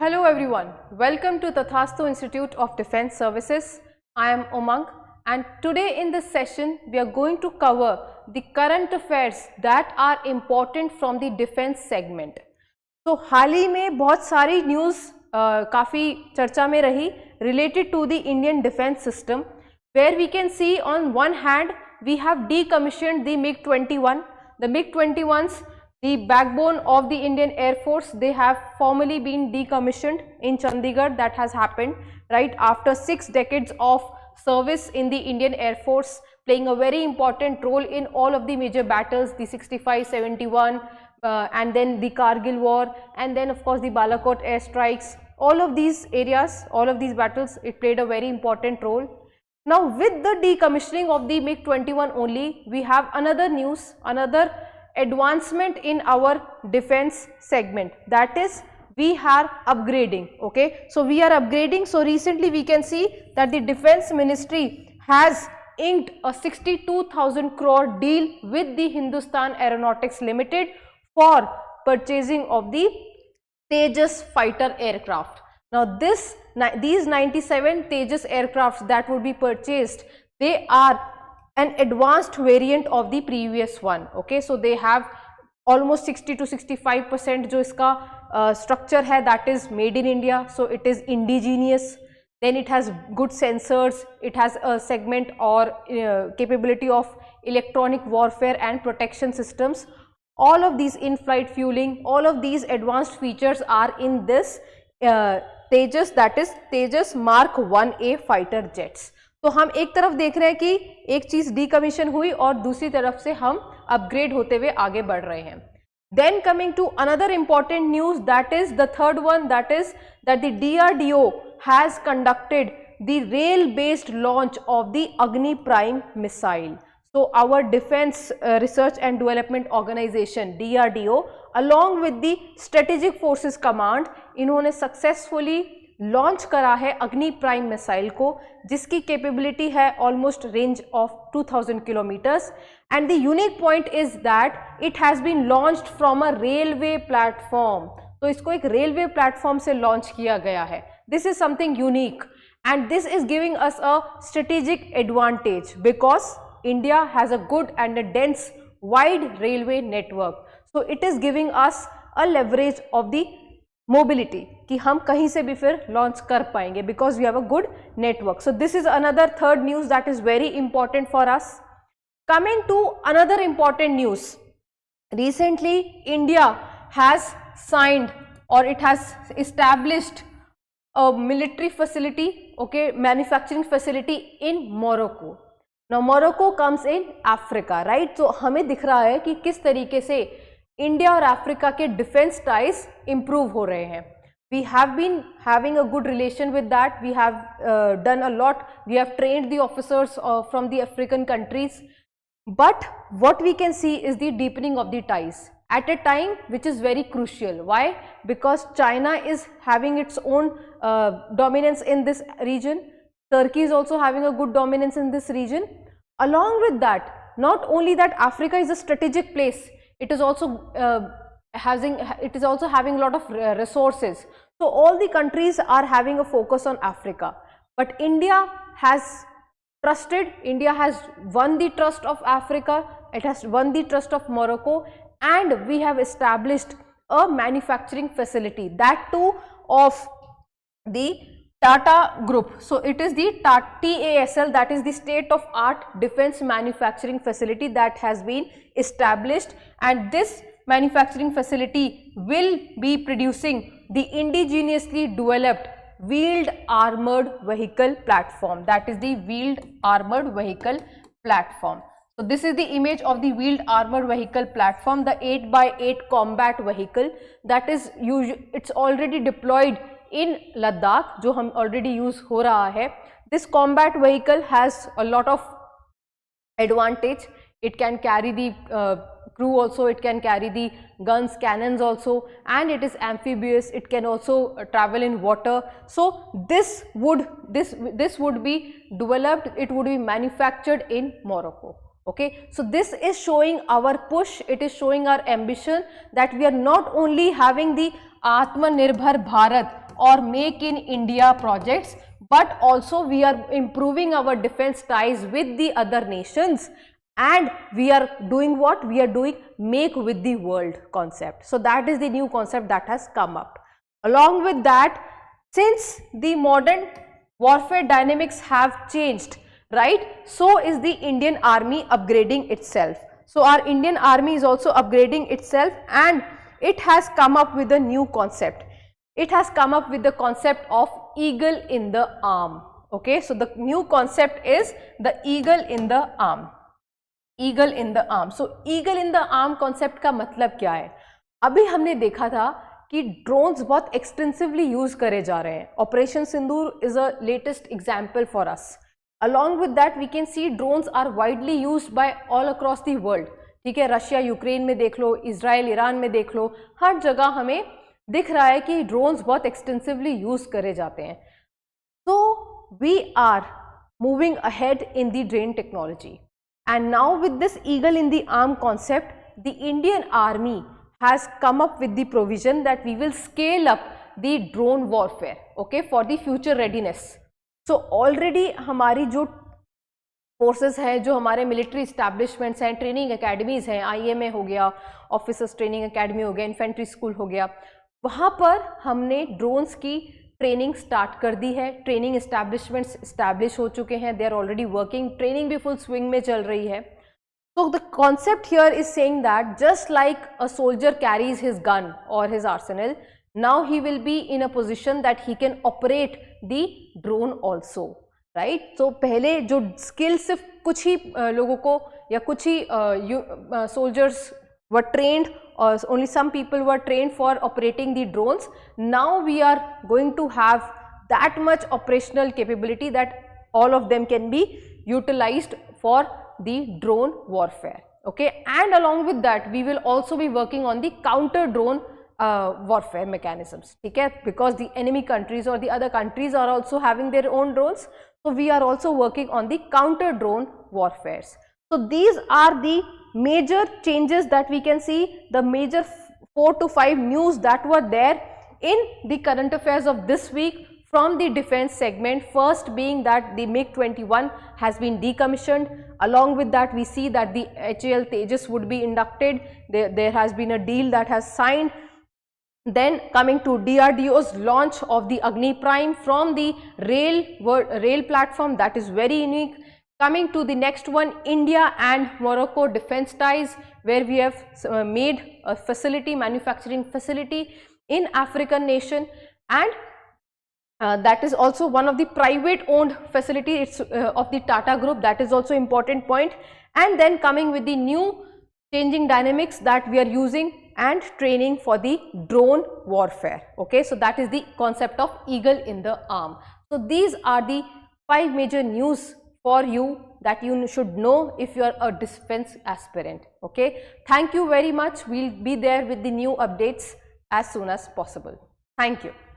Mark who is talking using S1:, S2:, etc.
S1: Hello everyone, welcome to Tathastu Institute of Defence Services. I am Umang and today in this session we are going to cover the current affairs that are important from the defence segment. So हाल ही में बहुत सारी news काफ़ी चर्चा में रही related to the Indian defence system, where we can see on one hand we have decommissioned the MiG-21. The MiG-21s, the backbone of the Indian Air Force, they have formally been decommissioned in Chandigarh. That has happened right after 6 decades of service in the Indian Air Force, playing a very important role in all of the major battles, the 65, 71 and then the Kargil war, and then of course the Balakot airstrikes. All of these areas, all of these battles, it played a very important role. Now with the decommissioning of the MiG-21 only, we have another news, another advancement in our defense segment, that is we are upgrading. Okay, so we are upgrading. So recently we can see that the defense ministry has inked a 62,000 crore deal with the Hindustan Aeronautics Limited for purchasing of the Tejas fighter aircraft. Now these 97 Tejas aircrafts that would be purchased, they are an advanced variant of the previous one. Okay, so they have almost 60 to 65% जो इसका structure है, that is made in India, so it is indigenous. Then it has good sensors, it has a segment or capability of electronic warfare and protection systems. All of these in-flight fueling, all of these advanced features are in this Tejas, that is Tejas Mark 1A fighter jets. तो हम एक तरफ देख रहे हैं कि एक चीज डीकमीशन हुई और दूसरी तरफ से हम अपग्रेड होते हुए आगे बढ़ रहे हैं. Then coming to another important news, that is the third one, that is that the DRDO has conducted the rail-based launch of the Agni Prime missile. So our Defence Research and Development Organization DRDO along with the Strategic Forces Command, इन्होंने successfully launch करा है Agni prime missile को, जिसकी capability है almost range of 2000 kilometres. And the unique point is that it has been launched from a railway platform. तो इसको एक railway platform से लॉन्च किया गया है. This is something unique and this is giving us a strategic advantage because India has a good and a dense wide railway network. So it is giving us a leverage of the mobility कि हम कहीं से भी फिर launch कर पाएंगे because we have a good network. So this is another third news that is very important for us. Coming to another important news, recently India has signed और it has established a military facility, okay, manufacturing facility in Morocco. Now Morocco comes in Africa, right. तो हमें दिख रहा है कि किस तरीके से इंडिया और अफ्रीका के डिफेंस टाइज इंप्रूव हो रहे हैं. We have been having a good relation with that. We have done a lot. We have trained the officers from the African countries. But what we can see is the deepening of the ties at a time which is very crucial. Why? Because China is having its own dominance in this region. Turkey is also having a good dominance in this region. Along with that, not only that Africa is a strategic place, it is also having a lot of resources. So all the countries are having a focus on Africa. But India has won the trust of Africa, it has won the trust of Morocco, and we have established a manufacturing facility, that too of the Tata Group. So it is the TASL, that is the state of art defense manufacturing facility that has been established, and this manufacturing facility will be producing the indigenously developed wheeled armored vehicle platform, that is the wheeled armored vehicle platform. So this is the image of the wheeled armored vehicle platform, the 8x8 combat vehicle that is it's already deployed in Ladakh, जो हम already use हो रहा है. This combat vehicle has a lot of advantage. It can carry the crew also, it can carry the guns, cannons also, and it is amphibious. It can also travel in water. So this would be developed, it would be manufactured in Morocco. Okay, so this is showing our push, it is showing our ambition that we are not only having the Atmanirbhar Bharat or Make in India projects, but also we are improving our defense ties with the other nations, and we are doing what? We are doing Make with the World concept. So that is the new concept that has come up. Along with that, since the modern warfare dynamics have changed, right? So is the Indian Army upgrading itself. So our Indian Army is also upgrading itself, and it has come up with a new concept. It has come up with the concept of eagle in the arm. Okay, so the new concept is the eagle in the arm. Eagle in the arm. So eagle in the arm concept का मतलब क्या है? अभी हमने देखा था कि drones बहुत extensively use करे जा रहे हैं. Operation Sindoor is a latest example for us. Along with that, we can see drones are widely used by all across the world. ठीक है, रशिया यूक्रेन में देख लो, इजराइल ईरान में देख लो, हर जगह हमें दिख रहा है कि ड्रोन्स बहुत एक्सटेंसिवली यूज करे जाते हैं. So we are moving ahead in the drone technology, and now with this eagle in the arm concept, the Indian Army has come up with the provision that we will scale up the drone warfare, okay, for the future readiness. So already हमारी जो forces हैं, जो हमारे military establishments हैं, training academies हैं, IMA हो गया, officers training academy हो गया, इन्फेंट्री स्कूल हो गया, वहाँ पर हमने ड्रोन्स की ट्रेनिंग स्टार्ट कर दी है. ट्रेनिंग इस्टेब्लिशमेंट्स इस्टेब्लिश हो चुके हैं, they are already working, training भी फुल स्विंग में चल रही है. So the concept here is saying that just like a soldier carries his gun or his arsenal, now he will be in a position that he can operate the drone also, right? So पहले जो skill सिर्फ कुछ ही लोगों को या कुछ ही soldiers were trained, or only some people were trained for operating the drones. Now we are going to have that much operational capability that all of them can be utilized for the drone warfare, okay. And along with that, we will also be working on the counter drone warfare mechanisms, okay, because the enemy countries or the other countries are also having their own drones. So we are also working on the counter drone warfares. So these are the major changes that we can see, the major 4 to 5 news that were there in the current affairs of this week from the defense segment. First being that the MiG-21 has been decommissioned. Along with that, we see that the HAL Tejas would be inducted. There has been a deal that has signed. Then coming to DRDO's launch of the Agni Prime from the rail platform, that is very unique. Coming to the next one, India and Morocco defense ties, where we have made a facility, manufacturing facility in African nation, and that is also one of the private owned facility. It's of the Tata Group. That is also important point. And then coming with the new changing dynamics that we are using and training for the drone warfare, okay. So that is the concept of eagle in the arm. So these are the 5 major news for you that you should know if you are a defense aspirant, okay. Thank you very much. We'll be there with the new updates as soon as possible. Thank you.